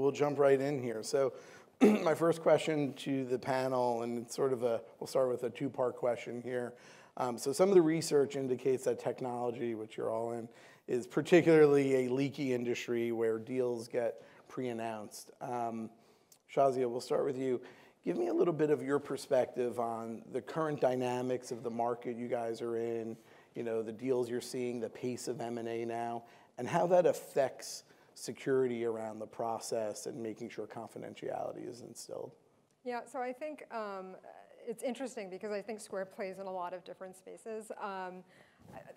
we'll jump right in here. So my first question to the panel, and it's sort of we'll start with a two-part question here. So some of the research indicates that technology, which you're all in, is particularly a leaky industry where deals get pre-announced. Shahzia, we'll start with you. Give me a little bit of your perspective on the current dynamics of the market you guys are in, the deals you're seeing, the pace of M&A now, and how that affects security around the process and making sure confidentiality is instilled. Yeah, so I think it's interesting because I think Square plays in a lot of different spaces.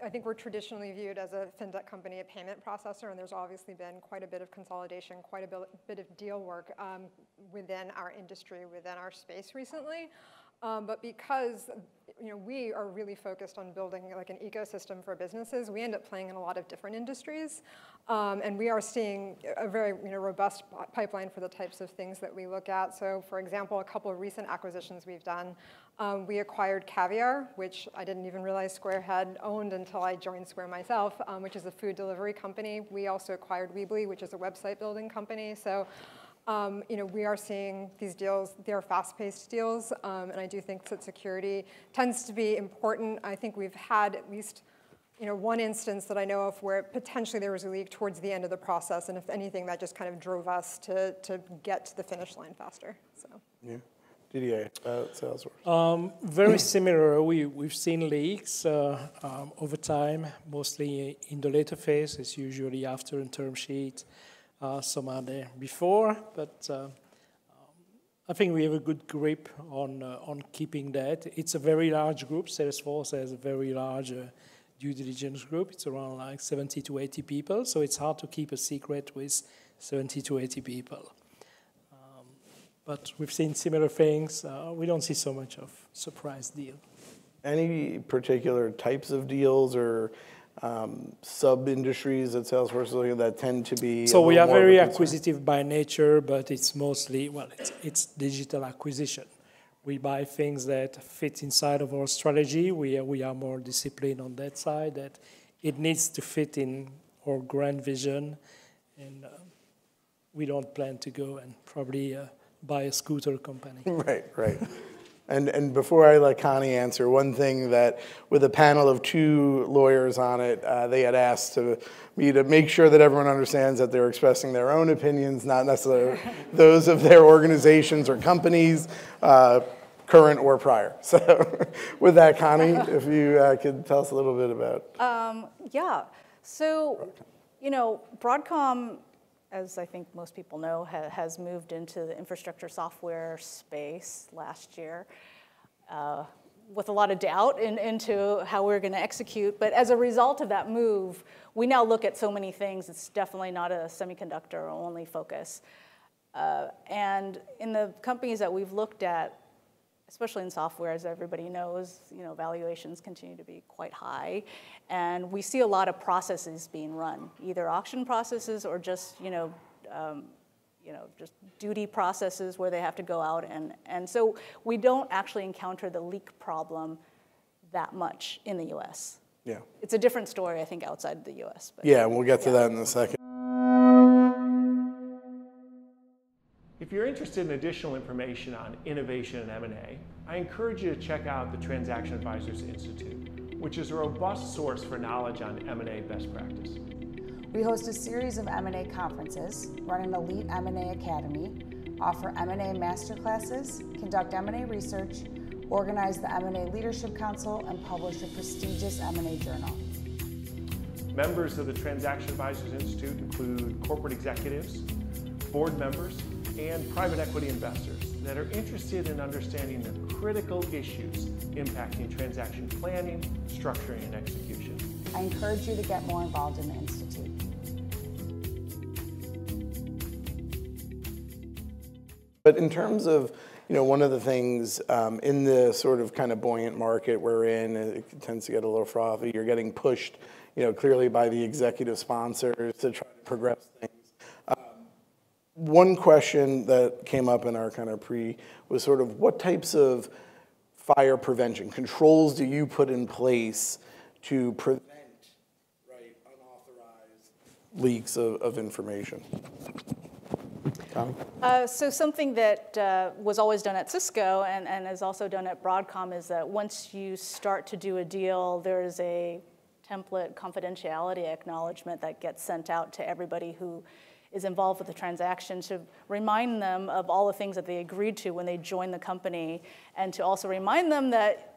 I think we're traditionally viewed as a fintech company, a payment processor, and there's obviously been quite a bit of consolidation, quite a bit of deal work within our industry, within our space recently. But because we are really focused on building like an ecosystem for businesses, we end up playing in a lot of different industries. And we are seeing a very robust pipeline for the types of things that we look at. So for example, a couple of recent acquisitions we've done. We acquired Caviar, which I didn't even realize Square had owned until I joined Square myself, which is a food delivery company. We also acquired Weebly, which is a website building company. So we are seeing these deals. They're fast-paced deals, and I do think that security tends to be important. I think we've had at least one instance that I know of where potentially there was a leak towards the end of the process, and if anything, that just kind of drove us to get to the finish line faster. So. Yeah. Didier, Salesforce. Very similar. We've seen leaks over time, mostly in the later phase. It's usually after a term sheet. Some are there before, but I think we have a good grip on keeping that. It's a very large group. Salesforce has a very large due diligence group. It's around like 70 to 80 people, so it's hard to keep a secret with 70 to 80 people. But we've seen similar things. We don't see so much of surprise deal. Any particular types of deals or sub-industries that Salesforce is looking at that tend to be? So we are very acquisitive by nature, but it's mostly, it's digital acquisition. We buy things that fit inside of our strategy. We are more disciplined on that side, that it needs to fit in our grand vision, and we don't plan to go and probably buy a scooter company. Right. And before I let Connie answer, one thing that with a panel of two lawyers on it, they had asked me to make sure that everyone understands that they're expressing their own opinions, not necessarily those of their organizations or companies, current or prior. So with that, Connie, if you could tell us a little bit about. Yeah. So, Broadcom, as I think most people know, has moved into the infrastructure software space last year with a lot of doubt into how we're going to execute. But as a result of that move, we now look at so many things. It's definitely not a semiconductor-only focus. And in the companies that we've looked at, especially in software, as everybody knows, valuations continue to be quite high. And we see a lot of processes being run, either auction processes or just, just duty processes where they have to go out. And so we don't actually encounter the leak problem that much in the US. Yeah. It's a different story, I think, outside the US. But, yeah, we'll get to that in a second. If you're interested in additional information on innovation and M&A, I encourage you to check out the Transaction Advisors Institute, which is a robust source for knowledge on M&A best practice. We host a series of M&A conferences, run an elite M&A academy, offer M&A masterclasses, conduct M&A research, organize the M&A Leadership Council, and publish a prestigious M&A journal. Members of the Transaction Advisors Institute include corporate executives, board members, and private equity investors that are interested in understanding the critical issues impacting transaction planning, structuring, and execution. I encourage you to get more involved in the Institute. But in terms of, one of the things in the sort of kind of buoyant market we're in, it tends to get a little frothy. You're getting pushed, clearly by the executive sponsors to try to progress things. One question that came up in our kind of was sort of what types of fire prevention controls do you put in place to prevent unauthorized leaks of information? So something that was always done at Cisco and is also done at Broadcom is that once you start to do a deal, there is a template confidentiality acknowledgement that gets sent out to everybody who is involved with the transaction to remind them of all the things that they agreed to when they joined the company, and to also remind them that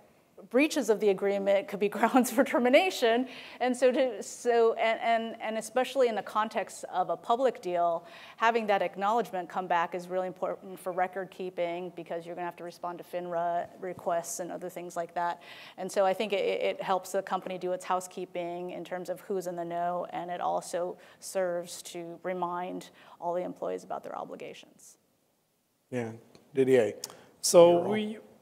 breaches of the agreement could be grounds for termination. And and especially in the context of a public deal, having that acknowledgement come back is really important for record keeping, because you're going to have to respond to FINRA requests and other things like that. And so I think it helps the company do its housekeeping in terms of who's in the know, and it also serves to remind all the employees about their obligations. Yeah, Didier. So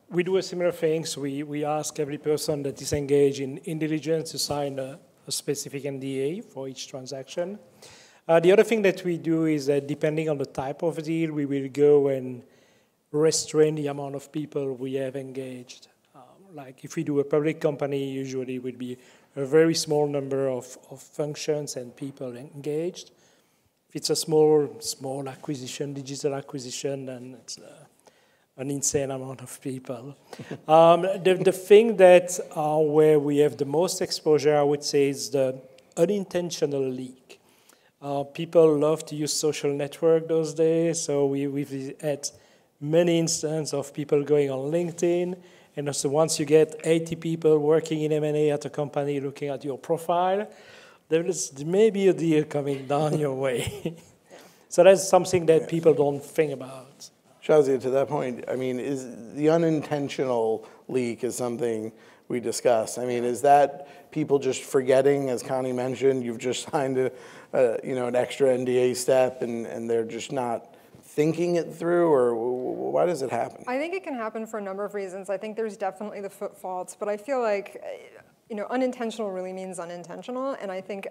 we do a similar thing. So we ask every person that is engaged in diligence to sign a specific NDA for each transaction. The other thing that we do is that depending on the type of deal, we will go and restrain the amount of people we have engaged. Like if we do a public company, usually it would be a very small number of functions and people engaged. If it's a small acquisition, digital acquisition, then it's an insane amount of people. The thing that where we have the most exposure, I would say, is the unintentional leak. People love to use social network those days, so we've had many instances of people going on LinkedIn, and also once you get 80 people working in M&A at a company looking at your profile, there may be a deal coming down your way. So that's something that people don't think about. Shahzia, to that point, I mean, is the unintentional leak is something we discussed. I mean, is that people just forgetting, as Connie mentioned, you've just signed an extra NDA step and they're just not thinking it through, or why does it happen? I think it can happen for a number of reasons. I think there's definitely the foot faults, but I feel like, unintentional really means unintentional, and I think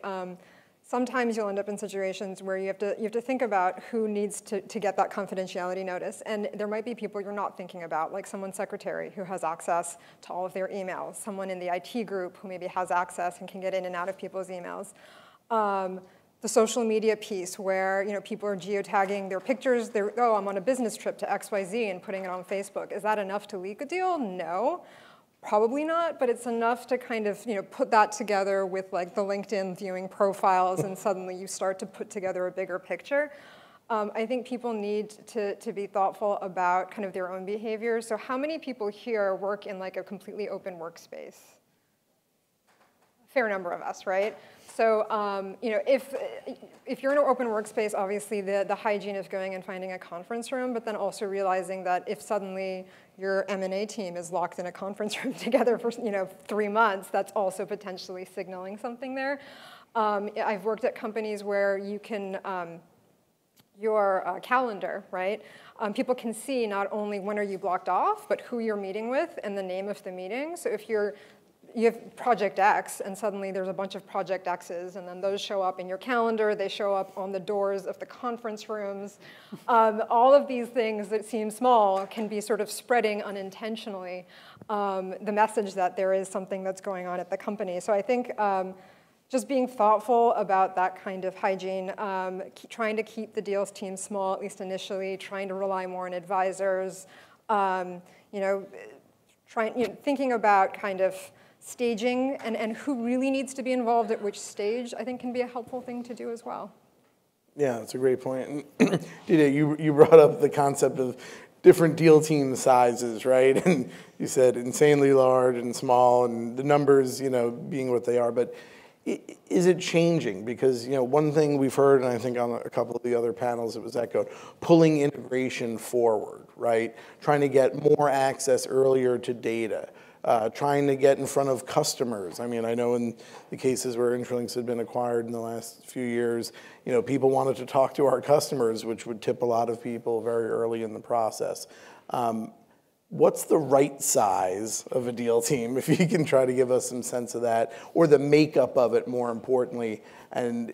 sometimes you'll end up in situations where you have to think about who needs to get that confidentiality notice. And there might be people you're not thinking about, like someone's secretary who has access to all of their emails, someone in the IT group who maybe has access and can get in and out of people's emails. The social media piece where people are geotagging their pictures, I'm on a business trip to XYZ and putting it on Facebook. Is that enough to leak a deal? No. Probably not, but it's enough to kind of put that together with like the LinkedIn viewing profiles, and suddenly you start to put together a bigger picture. I think people need to be thoughtful about kind of their own behavior. So how many people here work in like a completely open workspace? Fair number of us, right? So if you're in an open workspace, obviously the hygiene is going and finding a conference room, but then also realizing that if suddenly your M&A team is locked in a conference room together for 3 months, that's also potentially signaling something there. I've worked at companies where you can, your calendar, right? People can see not only when are you blocked off, but who you're meeting with and the name of the meeting. So if you have Project X, and suddenly there's a bunch of Project X's, and then those show up in your calendar, they show up on the doors of the conference rooms. All of these things that seem small can be sort of spreading unintentionally the message that there is something that's going on at the company. So I think just being thoughtful about that kind of hygiene, trying to keep the deals team small, at least initially, trying to rely more on advisors, thinking about kind of staging and who really needs to be involved at which stage, I think can be a helpful thing to do as well. Yeah, that's a great point. And Didier, you brought up the concept of different deal team sizes, right? And you said insanely large and small, and the numbers, being what they are. But is it changing? Because one thing we've heard, and I think on a couple of the other panels it was echoed, pulling integration forward, right? Trying to get more access earlier to data. Trying to get in front of customers. I mean, I know in the cases where Intralinks had been acquired in the last few years, people wanted to talk to our customers, which would tip a lot of people very early in the process. What's the right size of a deal team, if you can try to give us some sense of that, or the makeup of it, more importantly, and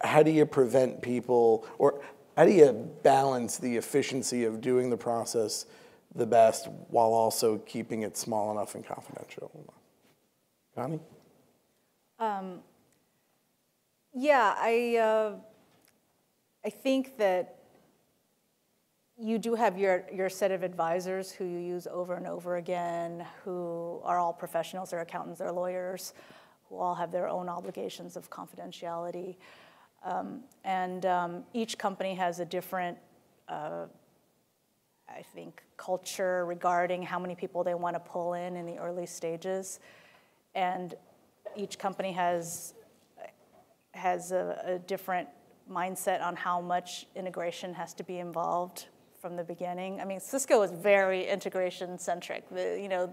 how do you prevent people, or how do you balance the efficiency of doing the process the best while also keeping it small enough and confidential? Connie? Yeah, I think that you do have your set of advisors who you use over and over again, who are all professionals, they're accountants, they're lawyers, who all have their own obligations of confidentiality. Each company has a different, I think, culture regarding how many people they want to pull in the early stages. And each company has a different mindset on how much integration has to be involved from the beginning. I mean, Cisco is very integration-centric. There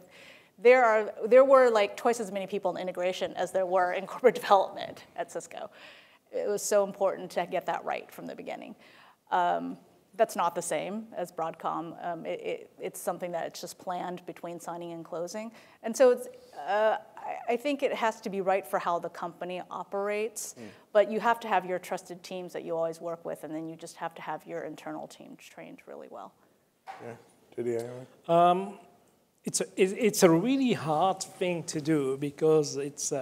were like twice as many people in integration as there were in corporate development at Cisco. It was so important to get that right from the beginning. That's not the same as Broadcom. It's something that it's just planned between signing and closing. And so I think it has to be right for how the company operates, but you have to have your trusted teams that you always work with, and then you just have to have your internal team trained really well. Yeah, Didier? It's a really hard thing to do because it's,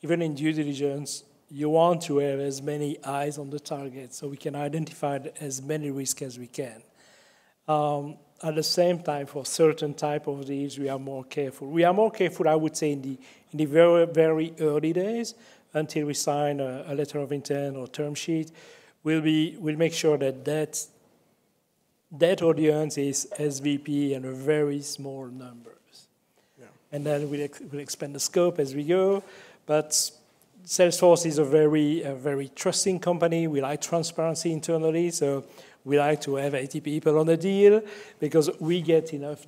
even in due diligence, you want to have as many eyes on the target so we can identify as many risks as we can. At the same time, for certain type of deals, we are more careful. We are more careful, I would say, in the very, very early days until we sign a letter of intent or term sheet. We'll make sure that audience is SVP and a very small numbers. Yeah. And then we'll expand the scope as we go. But Salesforce is a very trusting company. We like transparency internally, so we like to have 80 people on a deal because we get enough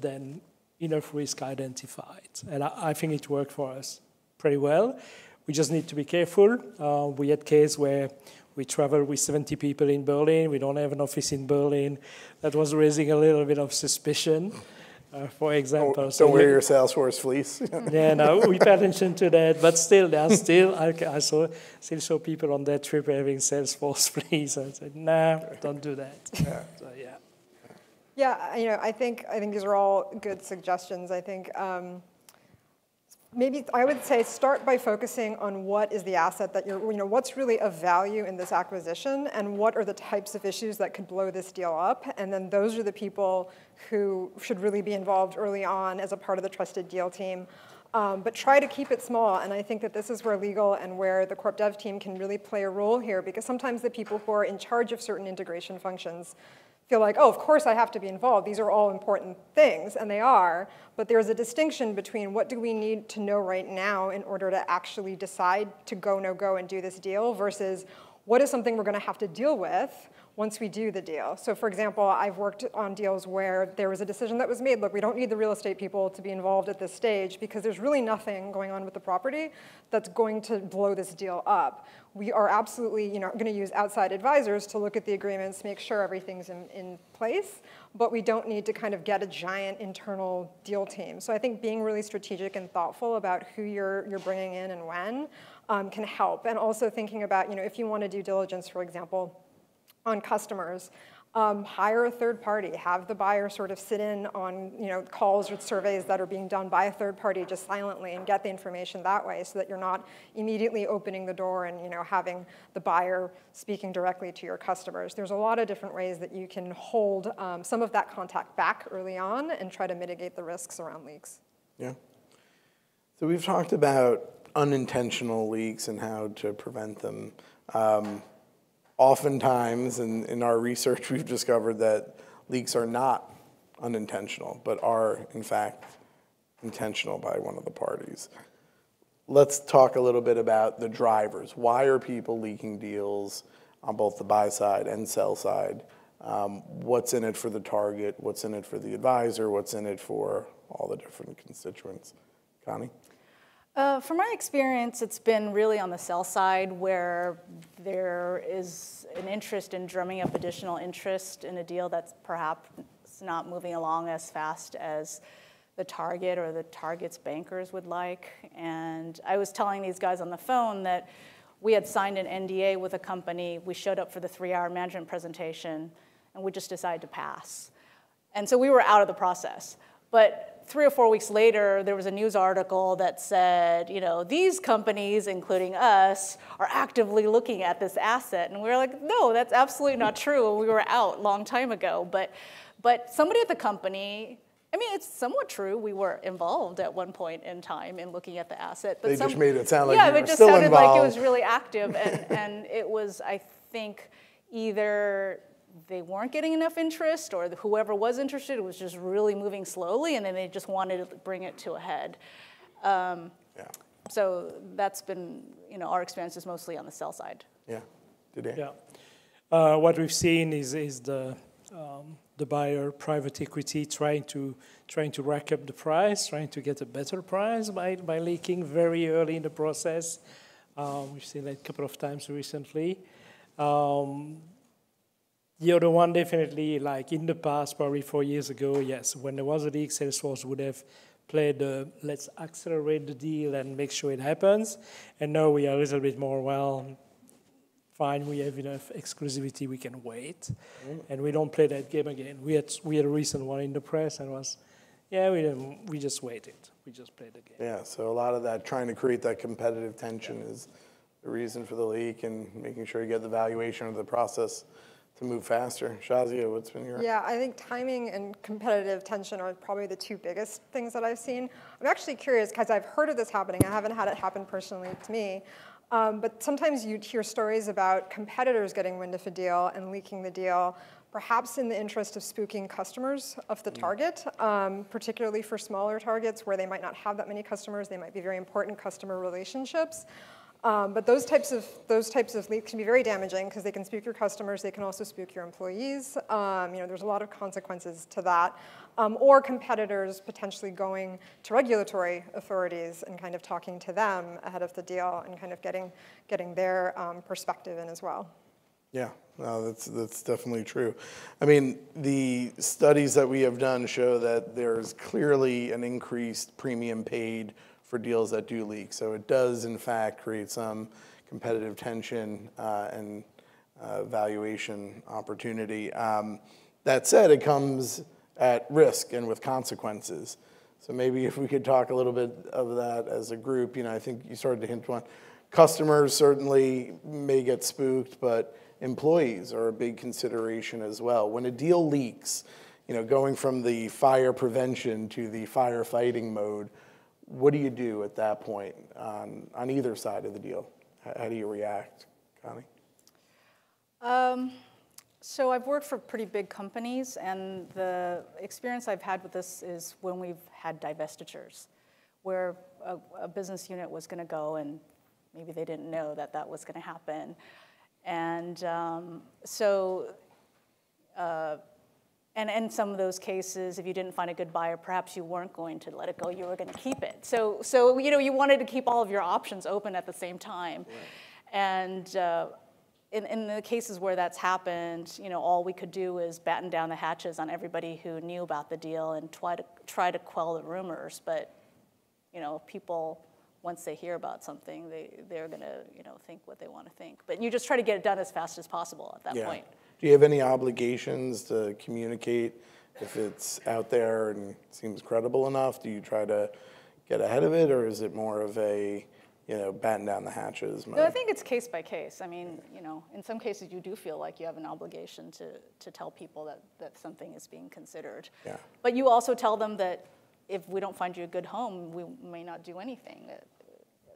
risk identified. And I think it worked for us pretty well. We just need to be careful. We had case where we travel with 70 people in Berlin. We don't have an office in Berlin. That was raising a little bit of suspicion. For example. Don't wear your Salesforce fleece. Yeah, no, we pay attention to that, but still, I still saw people on that trip having Salesforce fleece. I said, nah, don't do that. Yeah. So, yeah. Yeah, I think these are all good suggestions. I think maybe I would say start by focusing on what is the asset that what's really of value in this acquisition, and what are the types of issues that could blow this deal up, and then those are the people who should really be involved early on as a part of the trusted deal team. But try to keep it small, and I think that this is where legal and where the corp dev team can really play a role here, because sometimes the people who are in charge of certain integration functions feel like, oh, of course I have to be involved. These are all important things, and they are, but there's a distinction between what do we need to know right now in order to actually decide to go, no go, and do this deal versus what is something we're going to have to deal with once we do the deal. So for example, I've worked on deals where there was a decision that was made, look, we don't need the real estate people to be involved at this stage because there's really nothing going on with the property that's going to blow this deal up. We are absolutely going to use outside advisors to look at the agreements, make sure everything's in place, but we don't need to kind of get a giant internal deal team. So I think being really strategic and thoughtful about who you're bringing in and when can help. And also thinking about, if you want to do diligence, for example, on customers, hire a third party, have the buyer sort of sit in on calls or surveys that are being done by a third party just silently and get the information that way so that you're not immediately opening the door and having the buyer speaking directly to your customers. There's a lot of different ways that you can hold some of that contact back early on and try to mitigate the risks around leaks. Yeah. So we've talked about unintentional leaks and how to prevent them. Oftentimes, in our research, we've discovered that leaks are not unintentional, but are, in fact, intentional by one of the parties. Let's talk a little bit about the drivers. Why are people leaking deals on both the buy side and sell side? What's in it for the target? What's in it for the advisor? What's in it for all the different constituents? Connie? From my experience, it's been really on the sell side where there is an interest in drumming up additional interest in a deal that's perhaps not moving along as fast as the target or the target's bankers would like. And I was telling these guys on the phone that we had signed an NDA with a company. We showed up for the 3-hour management presentation, and we just decided to pass. And so we were out of the process. But 3 or 4 weeks later, there was a news article that said, these companies, including us, are actively looking at this asset. And we were like, no, that's absolutely not true. We were out a long time ago. But But somebody at the company, I mean, it's somewhat true. We were involved at one point in time in looking at the asset. But they just made it sound like you you were were just still sounded involved. like it was really active, and it was, I think, either they weren't getting enough interest, or whoever was interested was just really moving slowly, and then they just wanted to bring it to a head. So that's been, our experience is mostly on the sell side. Yeah. Didier? Yeah. What we've seen is the buyer, private equity, trying to rack up the price, trying to get a better price by leaking very early in the process. We've seen that a couple of times recently. The other one, definitely, like in the past, probably 4 years ago, yes, when there was a leak, Salesforce would have played let's accelerate the deal and make sure it happens. And now we are a little bit more, well, fine, we have enough exclusivity, we can wait. And we don't play that game again. We had a recent one in the press, and we just waited. We just played the game. Yeah, so a lot of that, trying to create that competitive tension is the reason for the leak, and making sure you get the valuation of the process to move faster. Shahzia, what's been your... Yeah, I think timing and competitive tension are probably the two biggest things that I've seen. I'm actually curious, because I've heard of this happening. I haven't had it happen personally to me. But sometimes you hear stories about competitors getting wind of a deal and leaking the deal, perhaps in the interest of spooking customers of the target, particularly for smaller targets where they might not have that many customers. They might be very important customer relationships. But those types of leaks can be very damaging because they can spook your customers. They can also spook your employees. There's a lot of consequences to that. Or competitors potentially going to regulatory authorities and kind of talking to them ahead of the deal and kind of getting their perspective in as well. Yeah, no, that's definitely true. I mean, the studies that we have done show that there's clearly an increased premium paid for deals that do leak. So it does, in fact, create some competitive tension and valuation opportunity. That said, it comes at risk and with consequences. So maybe if we could talk a little bit of that as a group. I think you started to hint on customers certainly may get spooked, but employees are a big consideration as well. When a deal leaks, going from the fire prevention to the firefighting mode, what do you do at that point on either side of the deal? How do you react, Connie? So I've worked for pretty big companies, and the experience I've had with this is when we've had divestitures, where a business unit was going to go, and maybe they didn't know that that was going to happen. And and in some of those cases, if you didn't find a good buyer, perhaps you weren't going to let it go, you were going to keep it. So you wanted to keep all of your options open at the same time. Right. And in the cases where that's happened, all we could do is batten down the hatches on everybody who knew about the deal and try to quell the rumors. But people, once they hear about something, they're going to think what they want to think. But you just try to get it done as fast as possible at that point. Do you have any obligations to communicate if it's out there and seems credible enough? Do you try to get ahead of it, or is it more of a, batten down the hatches mode? No, I think it's case by case. I mean, in some cases you do feel like you have an obligation to tell people that something is being considered. Yeah. But you also tell them that if we don't find you a good home, we may not do anything.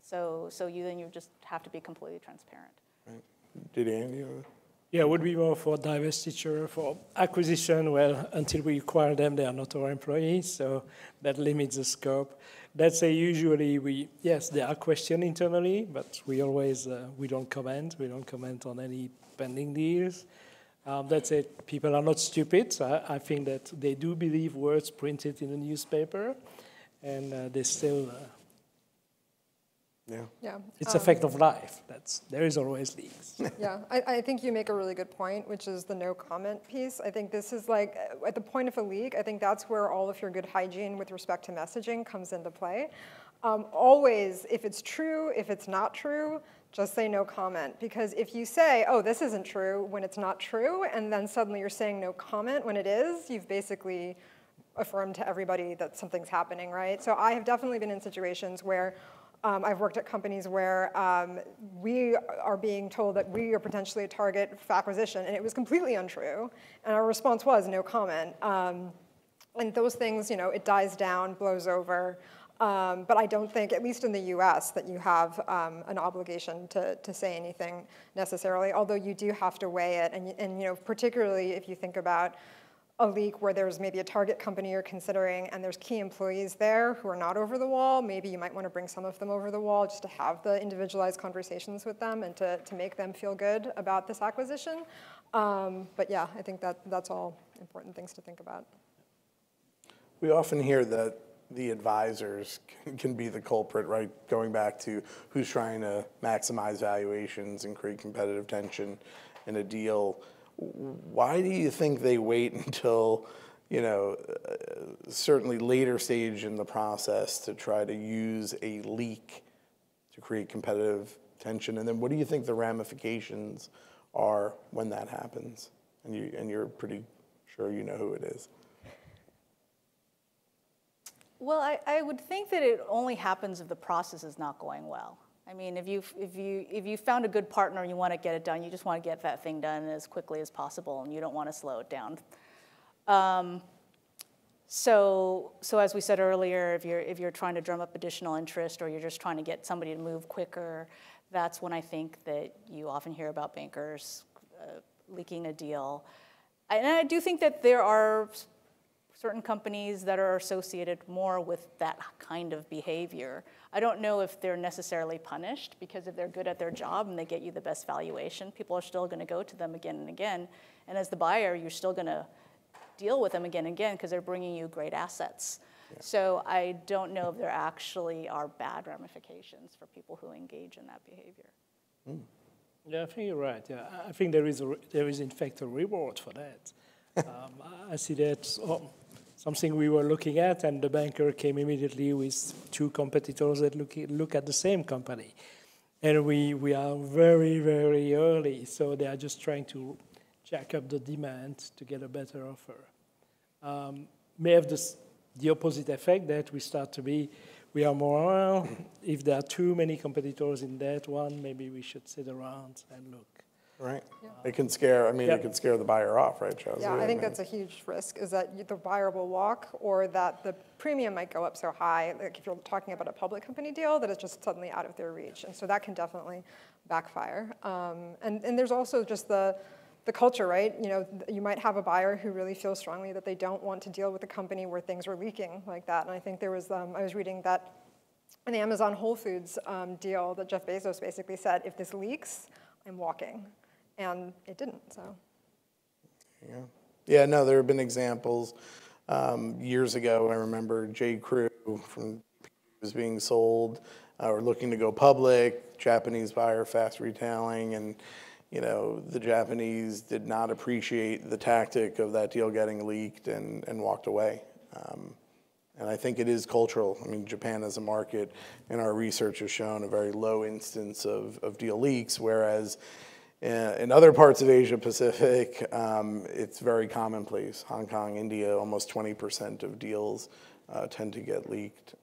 So you just have to be completely transparent. Right. Did Andy? Yeah, it would be more for divestiture. For acquisition, well, until we acquire them, they are not our employees, so that limits the scope. That's usually they are questioned internally, but we don't comment. We don't comment on any pending deals. That's it. People are not stupid. I think that they do believe words printed in the newspaper, and they still... Yeah. It's a fact of life. There is always leaks. Yeah, I think you make a really good point, which is the no comment piece. I think this is like, at the point of a leak, I think that's where all of your good hygiene with respect to messaging comes into play. Always, if it's true, if it's not true, just say no comment. Because if you say, oh, this isn't true, when it's not true, and then suddenly you're saying no comment when it is, you've basically affirmed to everybody that something's happening, right? So I have definitely been in situations where I've worked at companies where we are being told that we are potentially a target for acquisition, and it was completely untrue. And our response was no comment. And those things, it dies down, blows over. But I don't think, at least in the US, that you have an obligation to say anything necessarily, although you do have to weigh it. And particularly if you think about a leak where there's maybe a target company you're considering and there's key employees there who are not over the wall, maybe you might want to bring some of them over the wall just to have the individualized conversations with them and to make them feel good about this acquisition. But yeah, I think that's all important things to think about. We often hear that the advisors can be the culprit, right? Going back to who's trying to maximize valuations and create competitive tension in a deal. Why do you think they wait until, certainly later stage in the process to try to use a leak to create competitive tension? And then what do you think the ramifications are when that happens? And you're pretty sure you know who it is. Well, I would think that it only happens if the process is not going well. I mean, if you found a good partner and you want to get it done, you just want to get that thing done as quickly as possible, and you don't want to slow it down. So as we said earlier, if you're trying to drum up additional interest or you're just trying to get somebody to move quicker, that's when I think that you often hear about bankers leaking a deal. And I do think that there are certain companies that are associated more with that kind of behavior. I don't know if they're necessarily punished, because if they're good at their job and they get you the best valuation, people are still going to go to them again and again. And as the buyer, you're still going to deal with them again and again because they're bringing you great assets. Yeah. So I don't know if there actually are bad ramifications for people who engage in that behavior. Mm. Yeah, I think you're right. Yeah, I think there is in fact a reward for that. I see that something we were looking at, and the banker came immediately with two competitors that look at the same company. And we are very, very early, so they are just trying to jack up the demand to get a better offer. May have the opposite effect, that we are more, well, if there are too many competitors in that one, maybe we should sit around and look. Right. Yeah. It can scare, it can scare the buyer off, right, Shahzia? Yeah, I think that's a huge risk, is that the buyer will walk, or that the premium might go up so high, like if you're talking about a public company deal, that it's just suddenly out of their reach. And so that can definitely backfire. And there's also just the culture, right? You might have a buyer who really feels strongly that they don't want to deal with a company where things are leaking like that. And I think there was, I was reading that in the Amazon Whole Foods deal that Jeff Bezos basically said, if this leaks, I'm walking. And it didn't, so. Yeah, no, there have been examples. Years ago, I remember J.Crew was being sold or looking to go public, Japanese buyer, fast retailing, and the Japanese did not appreciate the tactic of that deal getting leaked and walked away. And I think it is cultural. Japan as a market, in our research, has shown a very low instance of deal leaks, whereas in other parts of Asia Pacific, it's very commonplace. Hong Kong, India, almost 20% of deals tend to get leaked.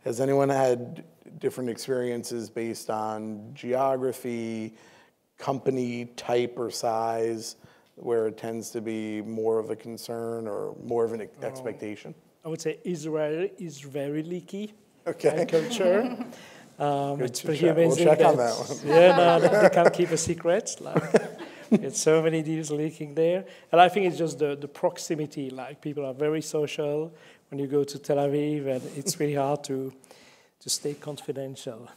Has anyone had different experiences based on geography, company type or size, where it tends to be more of a concern or more of an expectation? I would say Israel is very leaky. Okay. Culture. It's pretty amazing. We'll check on that one. Yeah, no, they can't keep a secret. It's so many deals leaking there. And I think it's just the proximity. People are very social when you go to Tel Aviv, and it's really hard to stay confidential.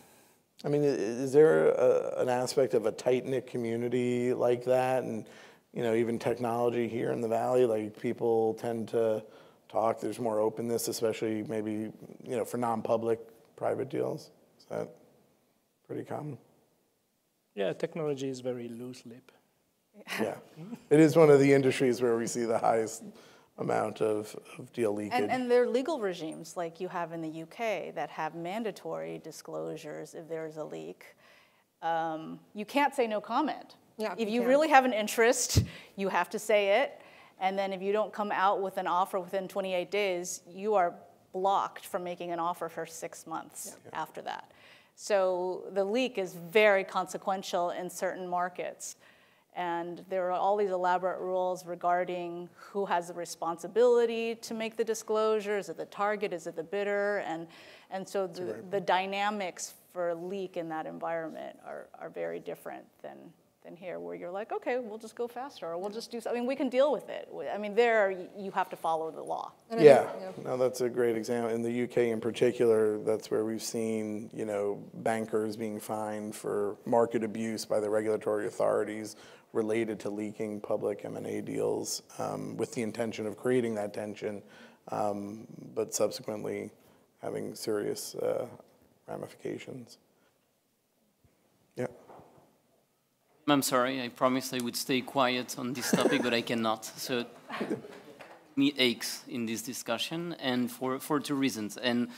Is there an aspect of a tight-knit community like that? And, even technology here in the Valley, people tend to talk. There's more openness, especially maybe, for non-public private deals. Is that pretty common? Yeah, technology is very loose-lip. Yeah. It is one of the industries where we see the highest amount of deal leakage. And there are legal regimes like you have in the UK that have mandatory disclosures if there's a leak. You can't say no comment. Yeah, if you really have an interest, you have to say it. And then if you don't come out with an offer within 28 days, you are blocked from making an offer for 6 months after that. So the leak is very consequential in certain markets. And there are all these elaborate rules regarding who has the responsibility to make the disclosure. Is it the target? Is it the bidder? And so the dynamics for a leak in that environment are very different than here, where you're like, okay, we'll just go faster, or we'll just do something. I mean, we can deal with it. I mean, there you have to follow the law. Yeah, no, that's a great example. In the UK in particular, that's where we've seen, you know, bankers being fined for market abuse by the regulatory authorities related to leaking public M&A deals with the intention of creating that tension, but subsequently having serious ramifications. Yeah. I'm sorry, I promised I would stay quiet on this topic, but I cannot. So me aches in this discussion, and for 2 reasons. And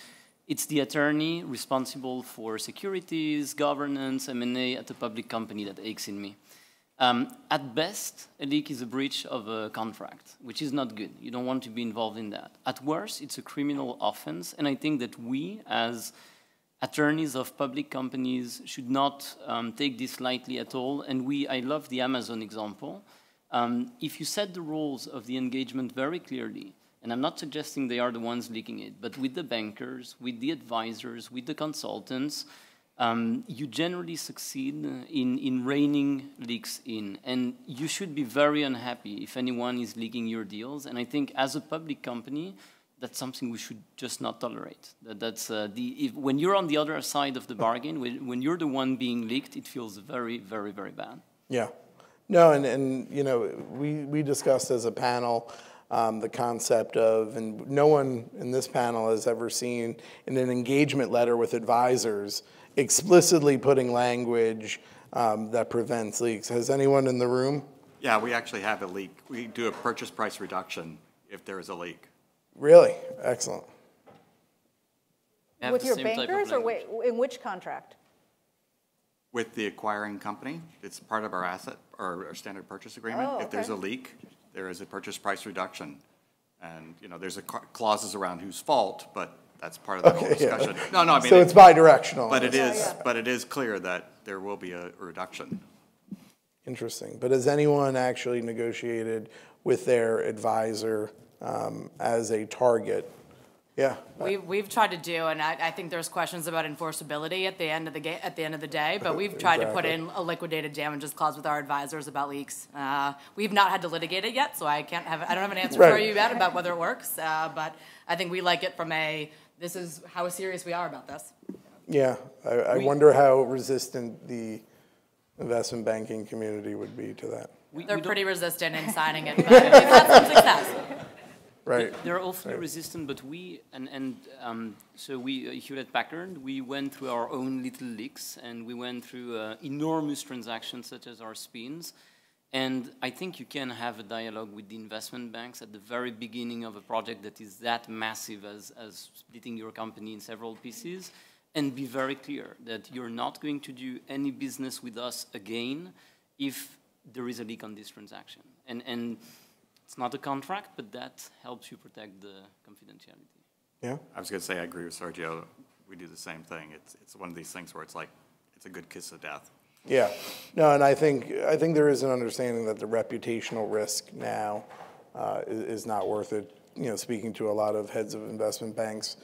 it's the attorney responsible for securities, governance, M&A at a public company that aches in me. At best, a leak is a breach of a contract, which is not good. You don't want to be involved in that. At worst, it's a criminal offense, and I think that we, as attorneys of public companies, should not take this lightly at all. And I love the Amazon example. If you set the rules of the engagement very clearly, and I'm not suggesting they are the ones leaking it, but with the bankers, with the advisors, with the consultants, you generally succeed in reining leaks in. And you should be very unhappy if anyone is leaking your deals. And I think as a public company, that's something we should just not tolerate. When you're on the other side of the bargain, when you're the one being leaked, it feels very, very, very bad. Yeah. No, and you know, we discussed as a panel the concept of, and no one in this panel has ever seen in an engagement letter with advisors explicitly putting language that prevents leaks. Has anyone in the room? Yeah, we actually have a leak. We do a purchase price reduction if there is a leak. Really? Excellent. With your bankers, or wait, in which contract? With the acquiring company. It's part of our asset or our standard purchase agreement. Oh, okay. If there's a leak, there is a purchase price reduction. And, you know, there's clauses around whose fault, but that's part of the whole discussion. Yeah. No, I mean, so it's bi-directional. But it is clear that there will be a reduction. Interesting. But has anyone actually negotiated with their advisor as a target? Yeah. We've tried to do, and I think there's questions about enforceability at the end of the day, but we've tried to put in a liquidated damages clause with our advisors about leaks. We've not had to litigate it yet, so I don't have an answer for you yet about whether it works. But I think we like it from this is how serious we are about this. Yeah, I wonder how resistant the investment banking community would be to that. They're pretty resistant in signing it, but we've had some success. Right. They're awfully resistant, but so we, Hewlett-Packard, we went through our own little leaks, and we went through enormous transactions such as our spins. And I think you can have a dialogue with the investment banks at the very beginning of a project that is that massive as splitting your company in several pieces, and be very clear that you're not going to do any business with us again if there is a leak on this transaction. And it's not a contract, but that helps you protect the confidentiality. Yeah. I was going to say, I agree with Sergio. We do the same thing. It's one of these things where it's like, it's a good kiss of death. Yeah. No, and I think there is an understanding that the reputational risk now is not worth it. You know, speaking to a lot of heads of investment banks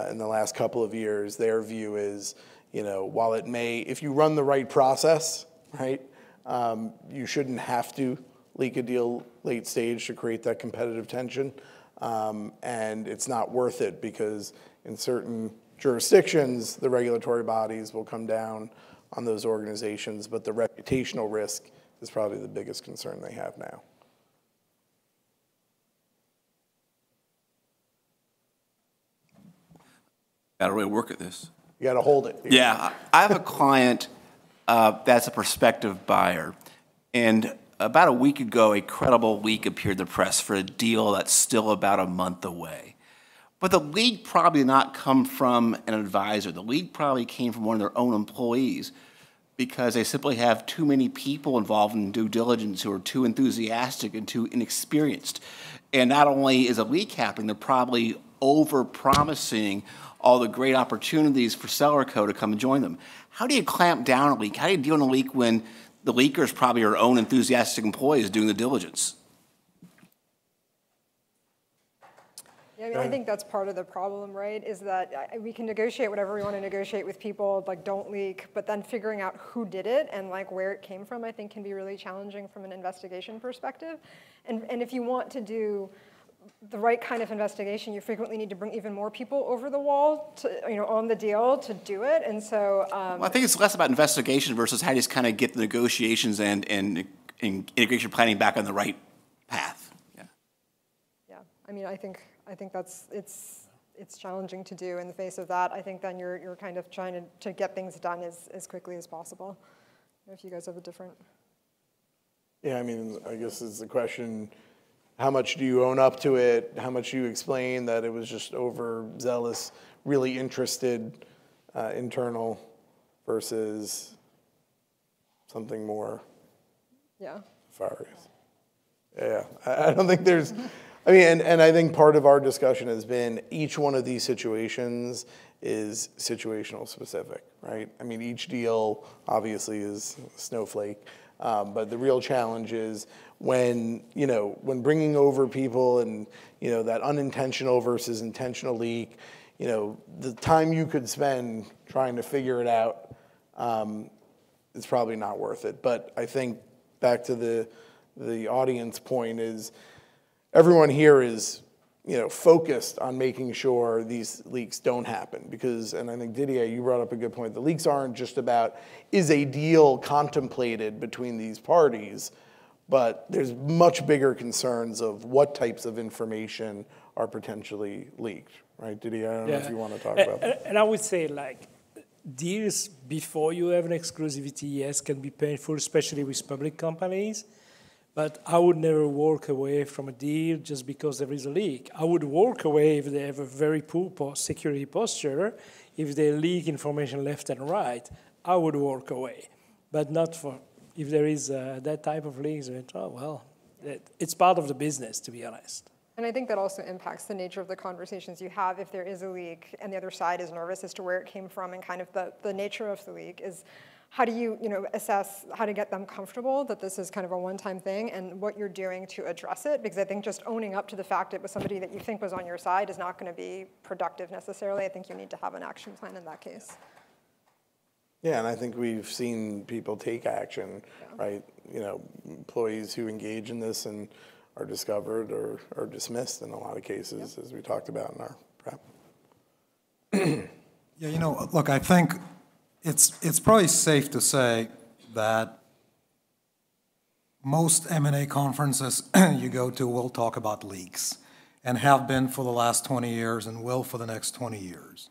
in the last couple of years, their view is, you know, while it may, if you run the right process, right, you shouldn't have to leak a deal late stage to create that competitive tension. And it's not worth it because in certain jurisdictions, the regulatory bodies will come down on those organizations, but the reputational risk is probably the biggest concern they have now. Got to really work at this. You got to hold it. Yeah, I have a client that's a prospective buyer, and about a week ago, a credible leak appeared in the press for a deal that's still about a month away. But the leak probably did not come from an advisor. The leak probably came from one of their own employees because they simply have too many people involved in due diligence who are too enthusiastic and too inexperienced. And not only is a leak happening, they're probably over-promising all the great opportunities for Cellerco to come and join them. How do you clamp down a leak? How do you deal with a leak when the leaker is probably your own enthusiastic employees doing the diligence? Yeah, I mean, I think that's part of the problem, right, is that we can negotiate whatever we want to negotiate with people, like don't leak, but then figuring out who did it and like where it came from, I think can be really challenging from an investigation perspective. And if you want to do the right kind of investigation, you frequently need to bring even more people over the wall to, on the deal to do it. And so well, I think it's less about investigation versus how you just kind of get the negotiations and integration planning back on the right path. Yeah. Yeah. I mean, I think that's it's challenging to do in the face of that. I think then you're kind of trying to get things done as quickly as possible. If you guys have a different. Yeah, I mean, I guess it's the question. How much do you own up to it? How much do you explain that it was just overzealous, really interested, internal, versus something more nefarious? Yeah, I don't think there's, I mean, and I think part of our discussion has been each one of these situations is situational specific, right? I mean, each deal obviously is a snowflake, but the real challenge is when bringing over people and, that unintentional versus intentional leak, the time you could spend trying to figure it out, it's probably not worth it. But I think back to the audience point is everyone here is, focused on making sure these leaks don't happen because, and I think Didier, you brought up a good point, the leaks aren't just about, is a deal contemplated between these parties, but there's much bigger concerns of what types of information are potentially leaked, right? Didier, I don't know if you want to talk about that. And I would say, deals before you have an exclusivity, yes, can be painful, especially with public companies. But I would never walk away from a deal just because there is a leak. I would walk away if they have a very poor security posture, if they leak information left and right. I would walk away, but not for if there is that type of leaks. It's part of the business, to be honest. And I think that also impacts the nature of the conversations you have if there is a leak and the other side is nervous as to where it came from and kind of the nature of the leak is how do you assess how to get them comfortable that this is kind of a one-time thing and what you're doing to address it? Because I think just owning up to the fact it was somebody that you think was on your side is not going to be productive necessarily. I think you need to have an action plan in that case. Yeah, and I think we've seen people take action, right? Employees who engage in this and are discovered or are dismissed in a lot of cases, as we talked about in our prep. Yeah, look, I think it's probably safe to say that most M&A conferences you go to will talk about leaks and have been for the last 20 years and will for the next 20 years.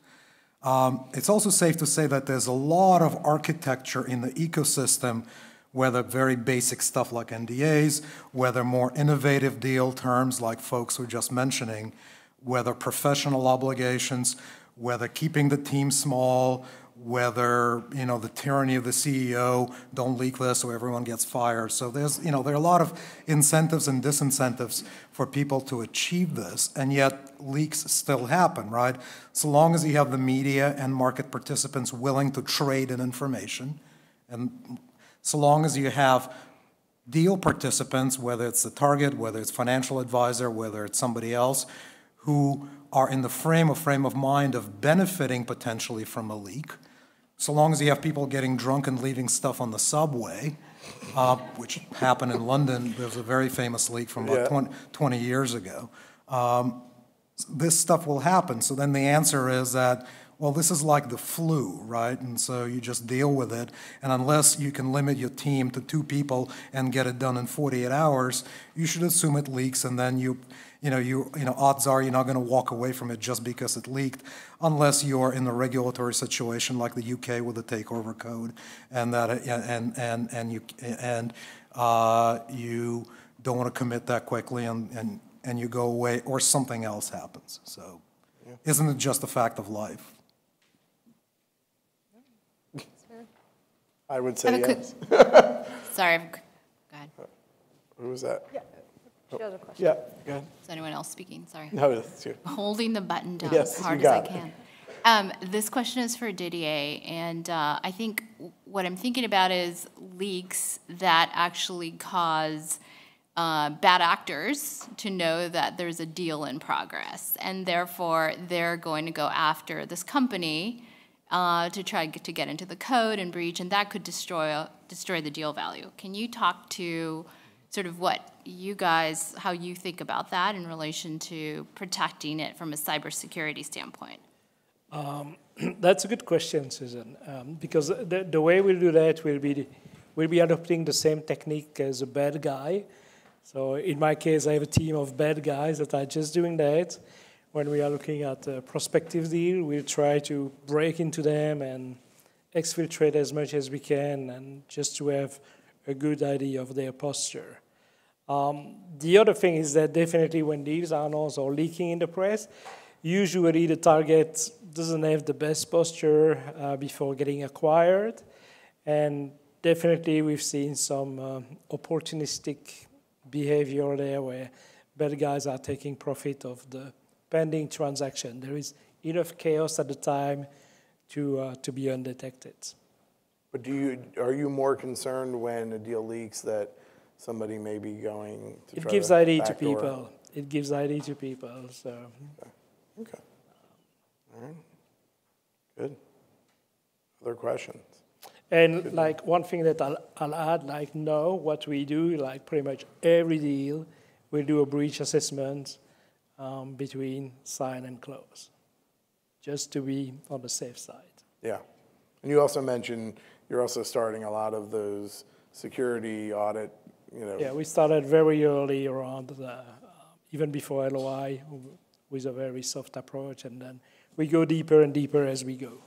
It's also safe to say that there's a lot of architecture in the ecosystem, whether very basic stuff like NDAs, whether more innovative deal terms like folks were just mentioning, whether professional obligations, whether keeping the team small, whether, the tyranny of the CEO, don't leak this so everyone gets fired. So there are a lot of incentives and disincentives for people to achieve this, and yet leaks still happen, right? So long as you have the media and market participants willing to trade in information, and so long as you have deal participants, whether it's the target, whether it's financial advisor, whether it's somebody else, who are in the frame of mind of benefiting potentially from a leak, so long as you have people getting drunk and leaving stuff on the subway, which happened in London. There was a very famous leak from about 20 years ago. This stuff will happen. So then the answer is that, well, this is like the flu, right? And so you just deal with it. And unless you can limit your team to 2 people and get it done in 48 hours, you should assume it leaks, and then odds are you're not going to walk away from it just because it leaked, unless you're in a regulatory situation like the UK with the takeover code, and you don't want to commit that quickly, and you go away, or something else happens. So, isn't it just a fact of life? I would say yes. Sorry, go ahead. Who was that? Yeah. She has a question. Yeah, go ahead. Is anyone else speaking? Sorry. No, that's you. Holding the button down Yes, as hard you as I got it. can. This question is for Didier, and I think what I'm thinking about is leaks that actually cause bad actors to know that there's a deal in progress, and therefore they're going to go after this company to try to get into the code and breach, and that could destroy the deal value. Can you talk to sort of what you guys, how you think about that in relation to protecting it from a cybersecurity standpoint? That's a good question, Susan, because the way we'll do that will be adopting the same technique as a bad guy. So in my case, I have a team of bad guys that are just doing that. When we are looking at a prospective deal, we'll try to break into them and exfiltrate as much as we can, and just to have a good idea of their posture. The other thing is that definitely when deals are announced or leaking in the press, usually the target doesn't have the best posture before getting acquired. And definitely we've seen some opportunistic behavior there where bad guys are taking profit of the pending transaction. There is enough chaos at the time to be undetected. But are you more concerned when a deal leaks that somebody may be going to it try gives to ID to backdoor? people. It gives ID to people. So. Okay. All right. Good. Other questions? And Good. like one thing that I'll add, like now what we do, like pretty much every deal, we do a breach assessment between sign and close, just to be on the safe side. Yeah. And you also mentioned you're also starting a lot of those security audit, Yeah, we started very early around, even before LOI, with a very soft approach, and then we go deeper and deeper as we go.